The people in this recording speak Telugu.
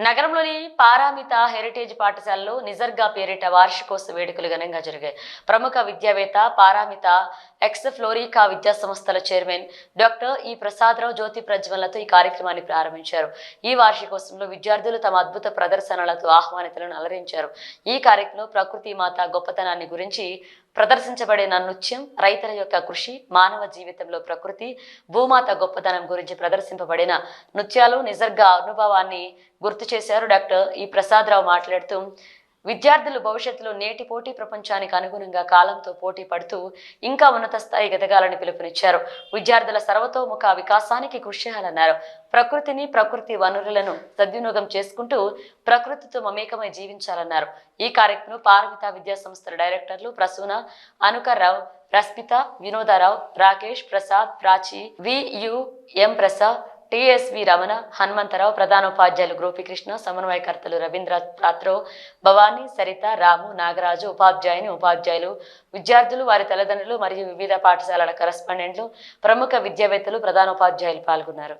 నగరంలోని పారామిత హెరిటేజ్ పాఠశాలలో నిజర్గా పేరిట వార్షికోత్సవ వేడుకలు ఘనంగా జరిగాయి. ప్రముఖ విద్యావేత్త పారామిత ఎక్స్ ఫ్లోరికా విద్యా సంస్థల చైర్మన్ డాక్టర్ ఈ ప్రసాదరావు జ్యోతి ప్రజ్వలనతో ఈ కార్యక్రమాన్ని ప్రారంభించారు. ఈ వార్షికోత్సవంలో విద్యార్థులు తమ అద్భుత ప్రదర్శనలతో ఆహ్వానితులను అలరించారు. ఈ కార్యక్రమంలో ప్రకృతి మాత గొప్పతనాన్ని గురించి ప్రదర్శించబడిన నృత్యం, రైతుల యొక్క కృషి, మానవ జీవితంలో ప్రకృతి, భూమాత గొప్పతనం గురించి ప్రదర్శింపబడిన నృత్యాలు నిజర్గా అనుభవాన్ని గుర్తు చేశారు. డాక్టర్ ఈ ప్రసాదరావు మాట్లాడుతూ విద్యార్థులు భవిష్యత్తులో నేటి పోటీ ప్రపంచానికి అనుగుణంగా కాలంతో పోటీ పడుతూ ఇంకా ఉన్నత స్థాయి ఎదగాలని పిలుపునిచ్చారు. విద్యార్థుల సర్వతోముఖ వికాసానికి కృషి చేయాలన్నారు. ప్రకృతిని, ప్రకృతి వనరులను సద్వినియోగం చేసుకుంటూ ప్రకృతితో మమేకమై జీవించాలన్నారు. ఈ కార్యక్రమంలో పారమిత విద్యా సంస్థల డైరెక్టర్లు ప్రసూన, అనుకర్రావు, రస్మిత, వినోదారావు, రాకేష్, ప్రసాద్, ప్రాచి, వియుఎం ప్రసాద్, టిఎస్వి రమణ, హనుమంతరావు, ప్రధానోపాధ్యాయులు గోపికృష్ణ, సమన్వయకర్తలు రవీంద్ర రాత్రో, భవానీ, సరిత, రాము, నాగరాజు, ఉపాధ్యాయులు, విద్యార్థులు, వారి తల్లిదండ్రులు మరియు వివిధ పాఠశాలల కరెస్పాండెంట్లు, ప్రముఖ విద్యావేత్తలు, ప్రధానోపాధ్యాయులు పాల్గొన్నారు.